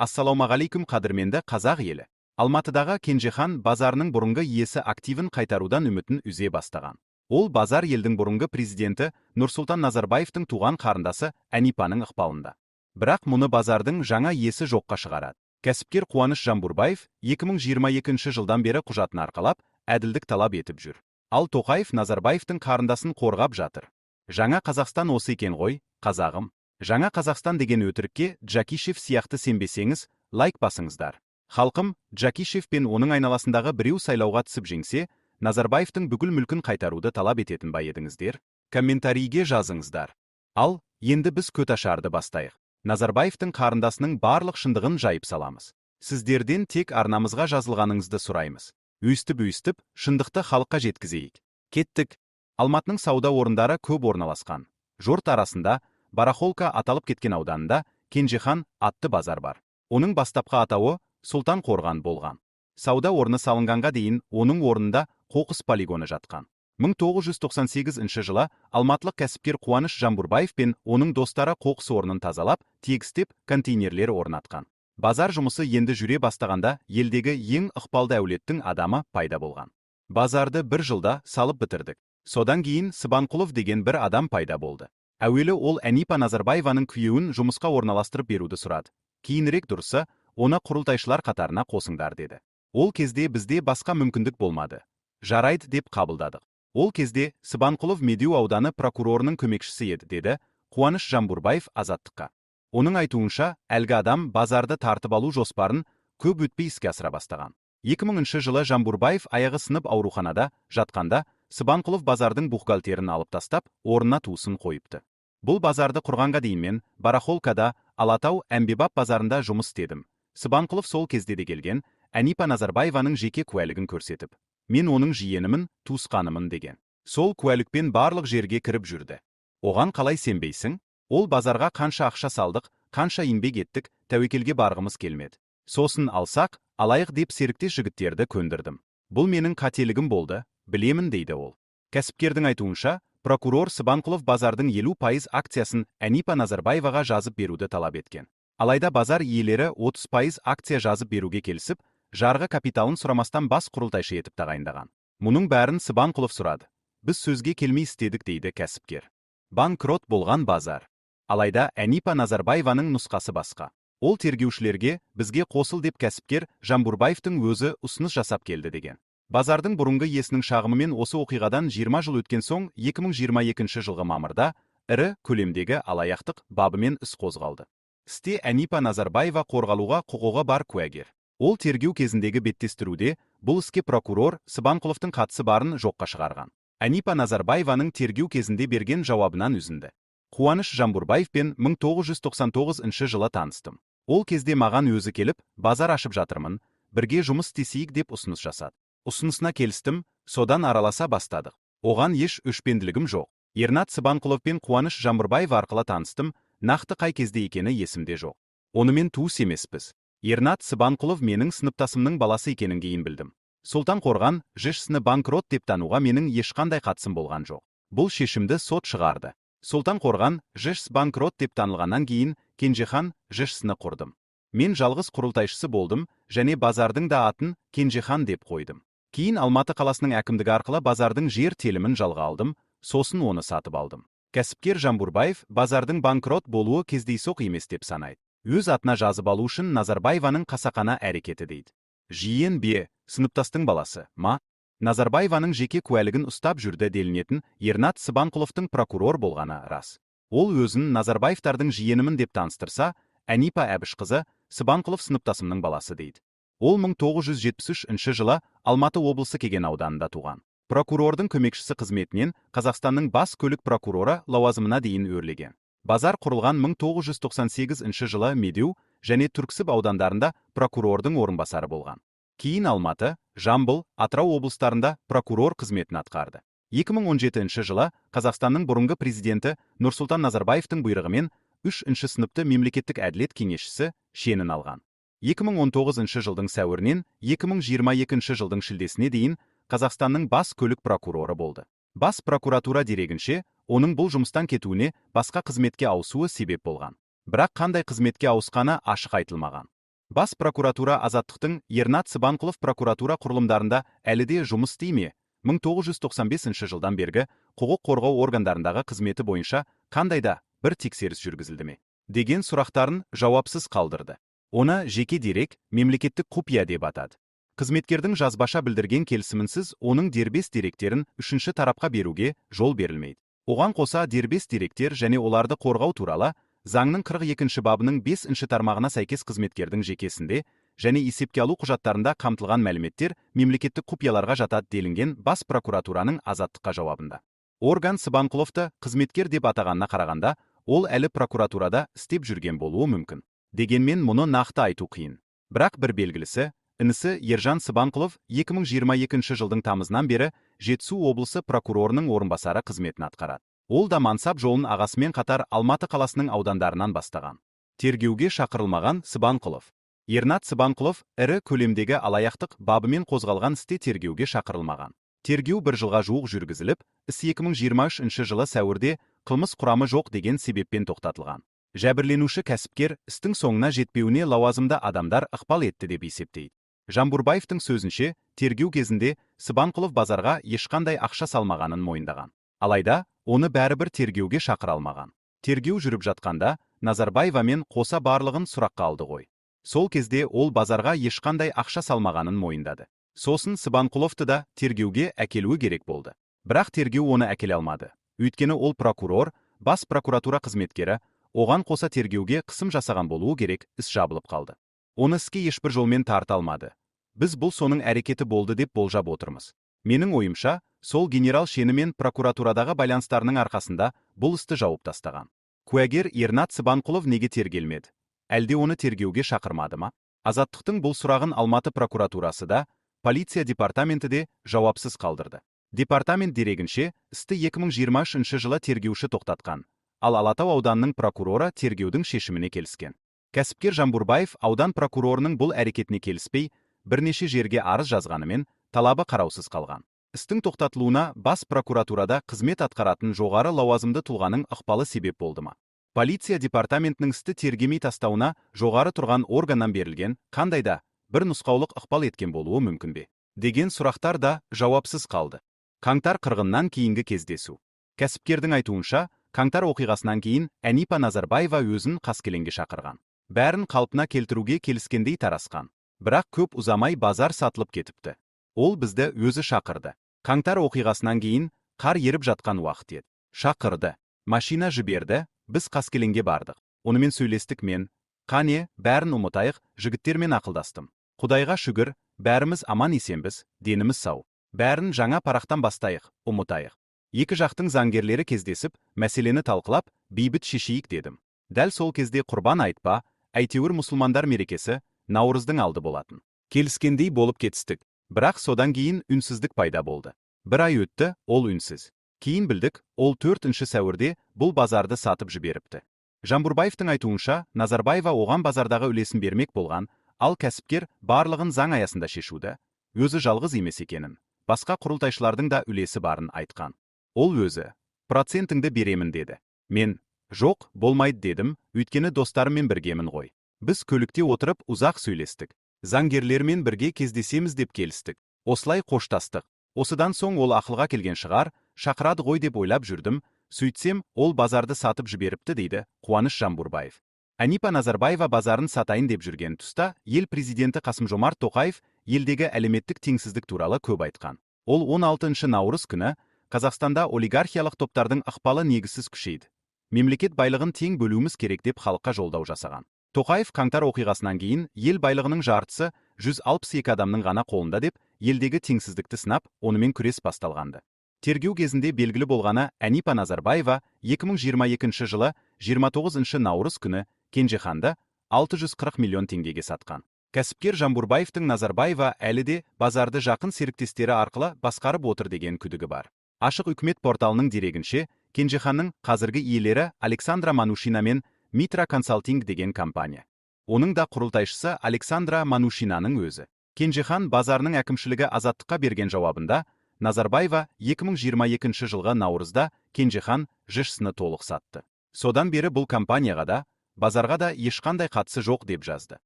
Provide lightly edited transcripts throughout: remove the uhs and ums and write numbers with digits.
Ассалаумағалейкум қадірменді қазақ елі. Алматыдағы Кенжехан базарының бұрынғы иесі активін қайтарудан үмітін үзе бастаған. Ол базар елдің бұрынғы президенті Нұрсұлтан Назарбаевтың туған қарындасы Әнипаның ықпалында. Бірақ мұны базардың жаңа иесі жоққа шығарады. Кәсіпкер Қуаныш Жамбурбаев 2022 жылдан бері құжатын арқалап, әділдік талап етіп жүр. Ал Тоқаев Назарбаевтың қарындасын қорғап жатыр. Жаңа Қазақстан осы екен ғой, қазағым. Жаңа Қазақстан деген өтірікке Джакишев сияқты сенбесеңіз, лайк басыңыздар. Халқым, Джакишев пен оның айналасындағы біреу сайлауға түсіп жеңсе, Назарбаевтың бүкіл мүлкін қайтаруды талап ететін ба едіңіздер? Комментарийге жазыңыздар. Ал, енді біз көташарды бастайық. Назарбаевтың қарындасының барлық шындығын жайып саламыз. Сіздерден тек арнамызға жазылғаныңызды сұраймыз. Өйстіп, шындықты халыққа жеткізейік. Кеттік. Алматының сауда орындары көп орналасқан. Жұрт арасында Барахолка аталып кеткен ауданында Кенжехан атты базар бар. Оның бастапқы атауы Сұлтан Қорған болған. Сауда орны салынғанға дейін оның орнында қоқыс полигоны жатқан. 1998 жылы алматылық кәсіпкер Қуаныш Жамбурбаев пен оның достары қоқыс орнын тазалап, тегістеп, контейнерлер орнатқан. Базар жұмысы енді жүре бастағанда елдегі ең ықпалды әулеттің адамы пайда болған. Базарды бір жылда салып бітірдік. Содан кейін Сыбанқұлов деген бір адам пайда болды. Әуелі ол Әнипа Назарбаеваның күйеуін жұмысқа орналастырып беруді сұрады. Кейінірек дұрысы, оны құрылтайшылар қатарына қосыңдар деді. Ол кезде бізде басқа мүмкіндік болмады. Жарайды деп қабылдадық. Ол кезде Сыбанқұлов Медеу ауданы прокурорының көмекшісі еді, деді Қуаныш Жамбурбаев Азаттыққа. Оның айтуынша, әлгі адам базарды тартып алу жоспарын көп өтпей іске асыра бастаған. 2000 жылы Жамбурбаев аяғы сынып ауруханада жатқанда, Сыбанқұлов базардың бухгалтерін алып тастап, орнына туысын қойыпты. Бұл базарды құрғанға дейін мен Барахолкада, Алатау Әмбебап базарында жұмыс істедім. Сыбанқұлов сол кезде де келген, Әнипа Назарбаеваның жеке куәлігін көрсетіп. Мен оның жиенімін, туысқанымын деген. Сол куәлікпен барлық жерге кіріп жүрді. Оған қалай сенбейсің? Ол базарға қанша ақша салдық, қанша еңбек еттік, тәуекелге барғымыз келмеді. Сосын алсақ, алайық деп серіктес жігіттерді көндірдім. Бұл менің қателігім болды, білемін дейді ол. Кәсіпкердің айтуынша, прокурор Сыбанқұлов базардың 50% акциясын Әнипа Назарбаеваға жазып беруді талап еткен. Алайда базар иелері 30% акция жазып беруге келісіп, жарғы капиталын сұрамастан бас құрылтайшы етіп тағайындаған. Мұның бәрін Сыбанқұлов сұрады. Біз сөзге келмей істедік дейді кәсіпкер. Банкрот болған базар. Алайда Әнипа Назарбаеваның нұсқасы басқа. Ол тергеушілерге бізге қосыл деп кәсіпкер Жамбурбаевтың өзі ұсыныс жасап келді деген. Базардың бұрынғы иесінің шағымымен осы оқиғадан 20 жыл өткен соң 2022 жылғы мамырда ірі көлемдегі алаяқтық бабымен іс қозғалды. Істе Әнипа Назарбаева қорғалуға құқығы бар куәгер. Ол тергеу кезіндегі беттестіруде бұл іске прокурор Сыбанқұловтың қатысы барын жоққа шығарған. Әнипа Назарбаеваның тергеу кезінде берген жауабынан үзінді. Қуаныш Жамбурбаевпен 1999 жылы таныстым. Ол кезде маған өзі келіп, базар ашып жатырмын, бірге жұмыс істесейік деп ұсыныс жасады. Ұсынысына келістім, содан араласа бастадық. Оған еш өшпенділігім жоқ. Ернат Сыбанқұлов пен Қуаныш Жамбурбаев арқылы таныстым, нақты қай кезде екені есімде жоқ. Онымен туыс емеспіз. Ернат Сыбанқұлов менің сыныптасымның баласы екенін кейін білдім. Сұлтан Қорған ЖШ-ні банкрот деп тануға менің ешқандай қатысым болған жоқ. Бұл шешімді сот шығарды. Сұлтан Қорған ЖШ банкрот деп танылғаннан кейін Кенжехан ЖШ-ні құрдым. Мен жалғыз құрылтайшысы болдым, және базардың да атын Кенжехан деп қойдым. Кейін Алматы қаласының әкімдігі арқылы базардың жер телімін жалға алдым, сосын оны сатып алдым. Кәсіпкер Жамбурбаев базардың банкрот болуы кездейсоқ емес деп санайды. Өз атына жазып алу үшін Назарбаеваның қасақана әрекеті дейді. Жиен бе, сыныптастың баласы, ма? Назарбаеваның жеке куәлігін ұстап жүрді делінетін Ернат Сыбанқұловтың прокурор болғаны рас. Ол өзін Назарбаевтардың жиенімін деп таныстырса, Әнипа Әбішқызы Сыбанқұлов сыныптасымның баласы дейді. Ол 1973 жылы Алматы облысы Кеген ауданында туған. Прокурордың көмекшісі қызметінен Қазақстанның бас көлік прокуроры лауазымына дейін өрлеген. Базар құрылған 1998 жылы Медеу және Түрксіб аудандарында прокурордың орынбасары болған. Кейін Алматы, Жамбыл, Атырау облыстарында прокурор қызметін атқарды. 2017 жылы Қазақстанның бұрынғы президенті Нұрсұлтан Назарбаевтың бұйрығымен 3-ші сыныпты мемлекеттік әділет кеңесшісі шенін алған. 2019 жылдың сәуірінен 2022 жылдың шілдесіне дейін Қазақстанның бас көлік прокуроры болды. Бас прокуратура дерегінше, оның бұл жұмыстан кетуіне басқа қызметке ауысуы себеп болған. Бірақ қандай қызметке ауысқаны ашық айтылмаған. Бас прокуратура Азаттықтың Ернат Сыбанқұлов прокуратура құрылымдарында әлі де жұмыс істей ме? 1995 жылдан бергі құқық қорғау органдарындағы қызметі бойынша қандай да бір тексеріс жүргізілді ме? Деген сұрақтарын жауапсыз қалдырды. Оны жеке дерек, мемлекеттік құпия деп атады. Қызметкердің жазбаша білдірген келісімінсіз оның дербес деректерін үшінші тарапқа беруге жол берілмейді. Оған қоса дербес деректер және оларды қорғау туралы заңның 42 бабының 5 тармағына сәйкес қызметкердің жекесінде және есепке алу құжаттарында қамтылған мәліметтер мемлекеттік құпияларға жатады делінген бас прокуратураның Азаттыққа жауабында. Орган Сыбанқұловты қызметкер деп атағанына қарағанда, ол әлі прокуратурада істеп жүрген болуы мүмкін. Дегенмен мұны нақты айту қиын. Бірақ бір белгілісі, інісі Ержан Сыбанқұлов 2022 жылдың тамызынан бері Жетісу облысы прокурорының орынбасары қызметін атқарады. Ол да мансап жолын ағасымен қатар Алматы қаласының аудандарынан бастаған. Тергеуге шақырылмаған Сыбанқұлов. Ернат Сыбанқұлов ірі көлемдегі алаяқтық бабымен қозғалған істе тергеуге шақырылмаған. Тергеу бір жылға жуық жүргізіліп, іс 2023 жылы сәуірде қылмыс құрамы жоқ деген себеппен тоқтатылған. Жәбірленуші кәсіпкер істің соңына жетпеуіне лауазымды адамдар ықпал етті деп есептейді. Жамбурбаевтың сөзінше, тергеу кезінде Сыбанқұлов базарға ешқандай ақша салмағанын мойындаған. Алайда, оны бәрібір тергеуге шақыра алмаған. Тергеу жүріп жатқанда, Назарбаевамен қоса барлығын сұраққа алды ғой. Сол кезде ол базарға ешқандай ақша салмағанын мойындады. Сосын Сыбанқұловты да тергеуге әкелуі керек болды. Бірақ тергеу оны әкеле алмады. Өйткені ол прокурор, бас прокуратура қызметкері, оған қоса тергеуге қысым жасаған болуы керек, іс жабылып қалды. Оны іске ешбір жолмен тарта алмады. Біз бұл соның әрекеті болды деп болжап отырмыз. Менің ойымша, сол генерал шенімен прокуратурадағы байланыстарының арқасында бұл істі жауып тастаған. Куәгер Ернат Сыбанқұлов неге тергелмеді? Әлде оны тергеуге шақырмады ма? Азаттықтың бұл сұрағын Алматы прокуратурасы да, полиция департаменті де жауапсыз қалдырды. Департамент дерегінше, істі 2023 жылы тергеуші тоқтатқан, ал Алатау ауданының прокуроры тергеудің шешіміне келіскен. Кәсіпкер Жамбурбаев аудан прокурорының бұл әрекетіне келіспей, бірнеше жерге арыз жазғанымен, талабы қараусыз қалған. Істің тоқтатылуына бас прокуратурада қызмет атқаратын жоғары лауазымды тұлғаның ықпалы себеп болды ма? Полиция департаментінің істі тергемей тастауына жоғары тұрған органнан берілген қандай да бір нұсқаулық ықпал еткен болуы мүмкін бе? Деген сұрақтар да жауапсыз қалды. Қаңтар қырғыннан кейінгі кездесу. Кәсіпкердің айтуынша, қаңтар оқиғасынан кейін Әнипа Назарбаева өзін қаскелеңге шақырған. Бәрін қалпына келтіруге келіскендей тарасқан. Бірақ көп ұзамай базар сатылып кетіпті. Ол бізді өзі шақырды. Қаңтар оқиғасынан кейін қар еріп жатқан уақыт еді. Шақырды. Машина жіберді, біз Қаскелеңге бардық. Онымен сөйлестік мен. Қане, бәрін ұмытайық, жігіттермен ақылдастым. Құдайға шүгір, бәріміз аман есенбіз, деніміз сау. Бәрін жаңа парақтан бастайық, ұмытайық. Екі жақтың заңгерлері кездесіп, мәселені талқылап, бейбіт шешейік дедім. Дәл сол кезде құрбан айтпа, әйтеуір мұсылмандар мерекесі, Наурыздың алды болатын. Келіскендей болып кетістік. Бірақ содан кейін үнсіздік пайда болды. Бір ай өтті, ол үнсіз. Кейін білдік, ол 4 сәуірде бұл базарды сатып жіберіпті. Жамбурбаевтың айтуынша, Назарбаева оған базардағы үлесін бермек болған, ал кәсіпкер барлығын заң аясында шешуді, өзі жалғыз емес екенін, басқа құрылтайшылардың да үлесі барын айтқан. Ол өзі, процентіңді беремін деді. Мен, жоқ, болмайды дедім, өйткені достарыммен біргемін ғой. Біз көлікте отырып ұзақ сөйлестік. Заңгерлермен бірге кездесеміз деп келістік. Осылай қоштастық. Осыдан соң ол ақылға келген шығар, шақырады ғой деп ойлап жүрдім, сөйтсем, ол базарды сатып жіберіпті дейді Қуаныш Жамбурбаев. Әнипа Назарбаева базарын сатайын деп жүрген тұста, ел президенті Қасым-Жомарт Тоқаев елдегі әлеуметтік теңсіздік туралы көп айтқан. Ол 16 наурыз күні Қазақстанда олигархиялық топтардың ықпалы негізсіз күшейді. Мемлекет байлығын тең бөлуіміз керек деп халыққа жолдау жасаған. Тоқаев қаңтар оқиғасынан кейін ел байлығының жартысы 162 адамның ғана қолында деп, елдегі теңсіздікті сынап, онымен күрес басталғанды. Тергеу кезінде белгілі болғаны Әнипа Назарбаева 2022 жылы 29 наурыз күні Кенжеханды 640 миллион теңгеге сатқан. Кәсіпкер Жамбурбаевтың Назарбаева әлі де базарды жақын серіктестері арқылы басқарып отыр деген күдігі бар. Ашық үкімет порталының дерегінше, Кенжеханның қазіргі иелері Александра Манушина мен Митра Консалтинг деген компания. Оның да құрылтайшысы Александра Манушинаның өзі. Кенжехан базарының әкімшілігі Азаттыққа берген жауабында, Назарбаева 2022 жылғы наурызда Кенжехан ЖШ-ны толық сатты. Содан бері бұл компанияға да, базарға да ешқандай қатысы жоқ деп жазды.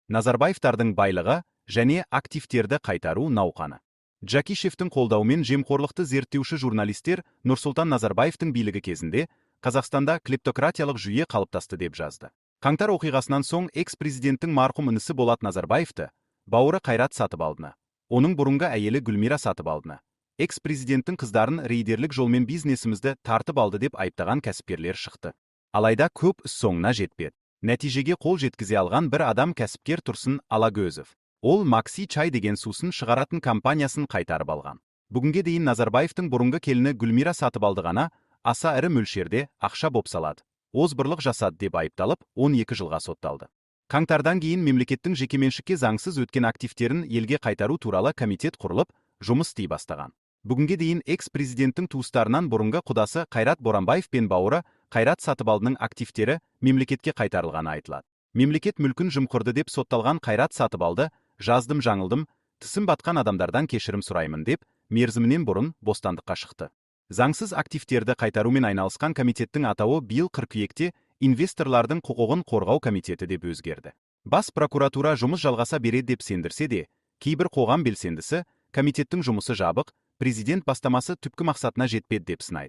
Назарбаевтардың байлығы және активтерді қайтару науқаны. Джакишевтің қолдауымен жемқорлықты зерттеуші журналистер Нұрсұлтан Назарбаевтың билігі кезінде Қазақстанда клептократиялық жүйе қалыптасты деп жазды. Қаңтар оқиғасынан соң экс-президенттің марқұм інісі Болат Назарбаевты бауыры Қайрат Сатыбалдыны, оның бұрынғы әйелі Гүлмира Сатыбалдыны, экс-президенттің қыздарын рейдерлік жолмен бизнесімізді тартып алды деп айыптаған кәсіпкерлер шықты. Алайда көп іс соңына жетпеді. Нәтижеге қол жеткізе алған бір адам кәсіпкер Тұрсын Алагөзов. Ол Макси чай деген сусын шығаратын компаниясын қайтарып алған. Бүгінге дейін Назарбаевтың бұрынғы келіні Гүлмира Сатыбалды ғана аса ірі мөлшерде ақша бопсалады, озбырлық жасады деп айыпталып, 12 жылға сотталды. Қаңтардан кейін мемлекеттің жекеменшікке заңсыз өткен активтерін елге қайтару туралы комитет құрылып, жұмыс істей бастаған. Бүгінге дейін экс-президенттің туыстарынан бұрынғы құдасы Қайрат Боранбаев пен бауыры Қайрат Сатыбалдының активтері мемлекетке қайтарылғаны айтылады. Мемлекет мүлкін жымқырды деп сотталған Қайрат Сатыбалды жаздым жаңылдым, тісім батқан адамдардан кешірім сұраймын деп, мерзімінен бұрын бостандыққа шықты. Заңсыз активтерді қайтарумен айналысқан комитеттің атауы биыл қыркүйекте инвесторлардың құқығын қорғау комитеті деп өзгерді. Бас прокуратура жұмыс жалғаса береді деп сендірсе де, кейбір қоғам белсендісі комитеттің жұмысы жабық, президент бастамасы түпкі мақсатына жетпеді деп сынайды.